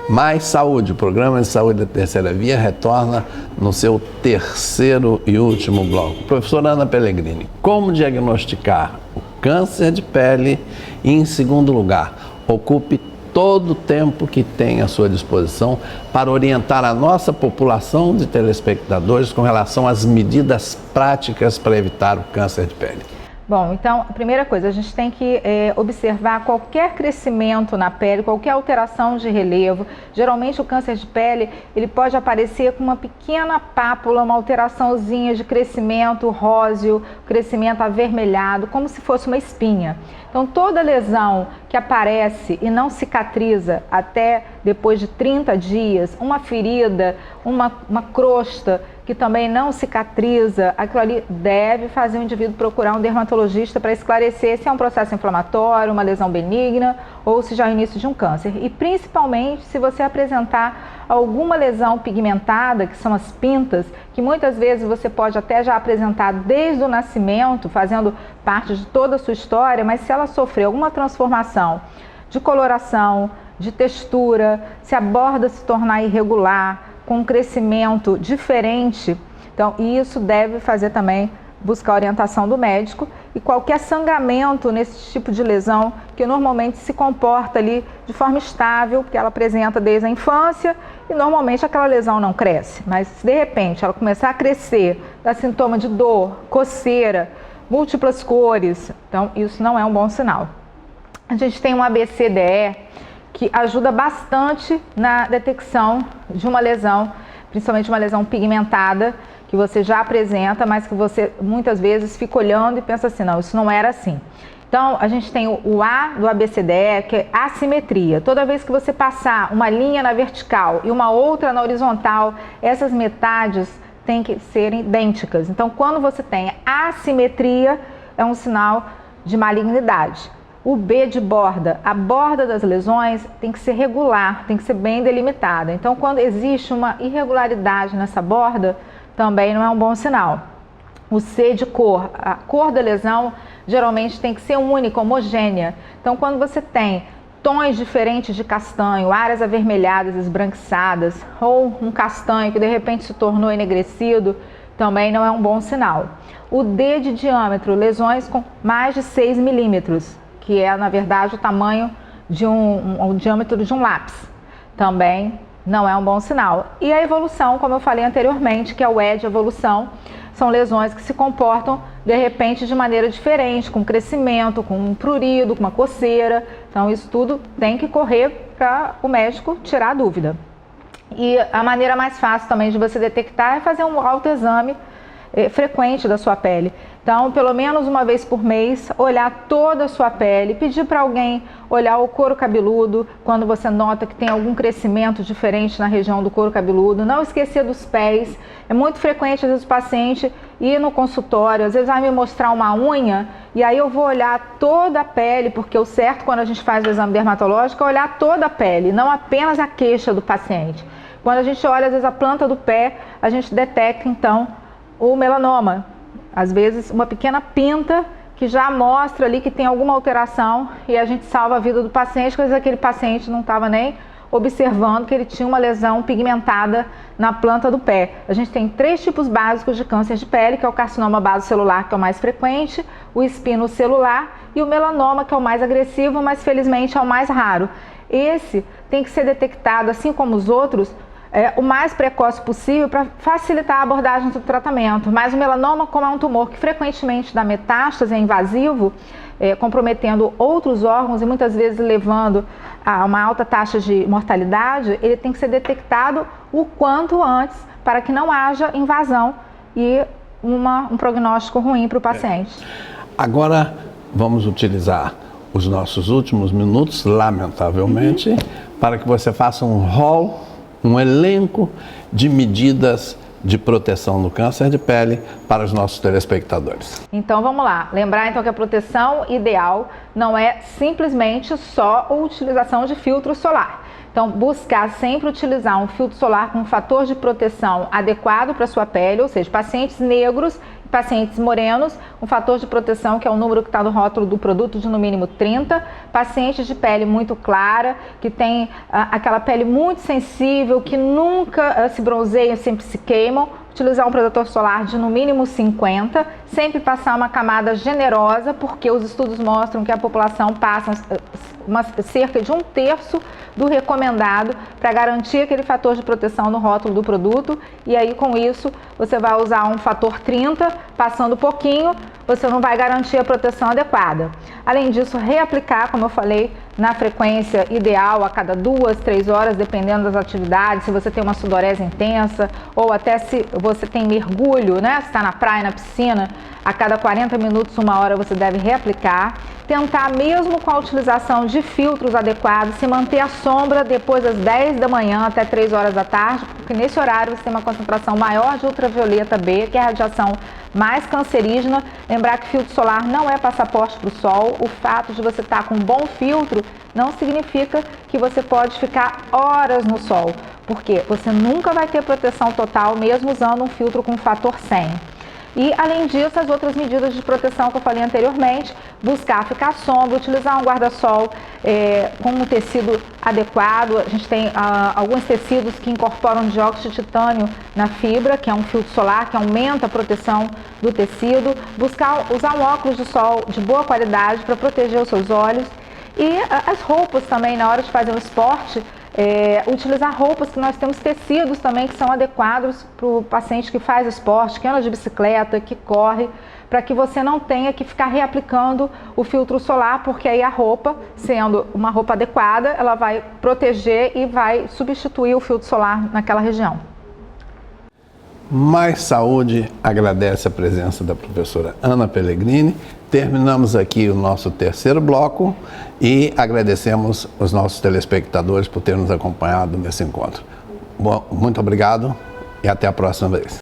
Mais Saúde, o programa de saúde da Terceira Via retorna no seu terceiro e último bloco. Professora Ana Pellegrini, como diagnosticar o câncer de pele e, em segundo lugar, ocupe todo o tempo que tem à sua disposição para orientar a nossa população de telespectadores com relação às medidas práticas para evitar o câncer de pele. Bom, então, a primeira coisa, a gente tem que observar qualquer crescimento na pele, qualquer alteração de relevo. Geralmente o câncer de pele, ele pode aparecer com uma pequena pápula, uma alteraçãozinha de crescimento róseo, crescimento avermelhado, como se fosse uma espinha. Então, toda lesão que aparece e não cicatriza até depois de 30 dias, uma ferida, uma crosta que também não cicatriza, aquilo ali deve fazer o indivíduo procurar um dermatologista para esclarecer se é um processo inflamatório, uma lesão benigna ou se já é o início de um câncer. E principalmente se você apresentar alguma lesão pigmentada, que são as pintas, que muitas vezes você pode até já apresentar desde o nascimento, fazendo parte de toda a sua história, mas se ela sofrer alguma transformação de coloração, de textura, se a borda se tornar irregular, com um crescimento diferente, então isso deve fazer também buscar a orientação do médico. E qualquer sangramento nesse tipo de lesão, que normalmente se comporta ali de forma estável, porque ela apresenta desde a infância e normalmente aquela lesão não cresce, mas se de repente ela começar a crescer, dar sintoma de dor, coceira, múltiplas cores, então isso não é um bom sinal. A gente tem um ABCDE que ajuda bastante na detecção de uma lesão, principalmente uma lesão pigmentada, que você já apresenta, mas que você muitas vezes fica olhando e pensa assim, não, isso não era assim. Então, a gente tem o A do ABCDE, que é assimetria. Toda vez que você passar uma linha na vertical e uma outra na horizontal, essas metades têm que ser idênticas. Então, quando você tem assimetria, é um sinal de malignidade. O B de borda, a borda das lesões tem que ser regular, tem que ser bem delimitada. Então, quando existe uma irregularidade nessa borda, também não é um bom sinal. O C de cor, a cor da lesão geralmente tem que ser única, homogênea. Então, quando você tem tons diferentes de castanho, áreas avermelhadas, esbranquiçadas, ou um castanho que de repente se tornou enegrecido, também não é um bom sinal. O D de diâmetro, lesões com mais de 6 milímetros. Que é, na verdade, o tamanho de o diâmetro de um lápis. Também não é um bom sinal. E a evolução, como eu falei anteriormente, que é o E de evolução, são lesões que se comportam, de repente, de maneira diferente, com crescimento, com um prurido, com uma coceira. Então, isso tudo tem que correr para o médico tirar a dúvida. E a maneira mais fácil também de você detectar é fazer um autoexame frequente da sua pele. Então, pelo menos uma vez por mês, olhar toda a sua pele, pedir para alguém olhar o couro cabeludo, quando você nota que tem algum crescimento diferente na região do couro cabeludo. Não esquecer dos pés. É muito frequente, às vezes, o paciente ir no consultório, às vezes vai me mostrar uma unha, e aí eu vou olhar toda a pele, porque o certo quando a gente faz o exame dermatológico é olhar toda a pele, não apenas a queixa do paciente. Quando a gente olha, às vezes, a planta do pé, a gente detecta, então, o melanoma. Às vezes, uma pequena pinta que já mostra ali que tem alguma alteração e a gente salva a vida do paciente, porque às vezes aquele paciente não estava nem observando que ele tinha uma lesão pigmentada na planta do pé. A gente tem 3 tipos básicos de câncer de pele, que é o carcinoma basocelular, que é o mais frequente, o espinocelular e o melanoma, que é o mais agressivo, mas felizmente é o mais raro. Esse tem que ser detectado, assim como os outros, o mais precoce possível para facilitar a abordagem do tratamento. Mas o melanoma, como é um tumor que frequentemente dá metástase, é invasivo, comprometendo outros órgãos e muitas vezes levando a uma alta taxa de mortalidade, ele tem que ser detectado o quanto antes para que não haja invasão e um prognóstico ruim para o paciente. Agora vamos utilizar os nossos últimos minutos, lamentavelmente, para que você faça um rol, um elenco de medidas de proteção do câncer de pele para os nossos telespectadores. Então vamos lá, lembrar então que a proteção ideal não é simplesmente só a utilização de filtro solar. Então buscar sempre utilizar um filtro solar com um fator de proteção adequado para a sua pele, ou seja, pacientes negros pacientes morenos, um fator de proteção, que é o número que está no rótulo do produto, de no mínimo 30. Pacientes de pele muito clara, que tem aquela pele muito sensível, que nunca se bronzeiam, sempre se queimam. Utilizar um protetor solar de no mínimo 50, sempre passar uma camada generosa, porque os estudos mostram que a população passa cerca de 1/3 do recomendado para garantir aquele fator de proteção no rótulo do produto, e aí com isso você vai usar um fator 30, passando pouquinho, você não vai garantir a proteção adequada. Além disso, reaplicar, como eu falei, na frequência ideal, a cada 2, 3 horas, dependendo das atividades, se você tem uma sudorese intensa, ou até se você tem mergulho, né? Se está na praia, na piscina, a cada 40 minutos, 1 hora, você deve reaplicar. Tentar, mesmo com a utilização de filtros adequados, se manter à sombra depois das 10 da manhã até 3 horas da tarde, porque nesse horário você tem uma concentração maior de ultravioleta B, que é a radiação mais cancerígena. Lembrar que filtro solar não é passaporte para o sol. O fato de você estar com um bom filtro não significa que você pode ficar horas no sol, porque você nunca vai ter proteção total mesmo usando um filtro com fator 100. E, além disso, as outras medidas de proteção que eu falei anteriormente, buscar ficar à sombra, utilizar um guarda-sol com um tecido adequado. A gente tem alguns tecidos que incorporam dióxido de titânio na fibra, que é um filtro solar, que aumenta a proteção do tecido. Buscar usar um óculos de sol de boa qualidade para proteger os seus olhos. E as roupas também, na hora de fazer o esporte, utilizar roupas que nós temos tecidos também que são adequados para o paciente que faz esporte, que anda de bicicleta, que corre, para que você não tenha que ficar reaplicando o filtro solar, porque aí a roupa, sendo uma roupa adequada, ela vai proteger e vai substituir o filtro solar naquela região. Mais Saúde agradece a presença da professora Ana Pellegrini. Terminamos aqui o nosso terceiro bloco e agradecemos os nossos telespectadores por terem nos acompanhado nesse encontro. Bom, muito obrigado e até a próxima vez.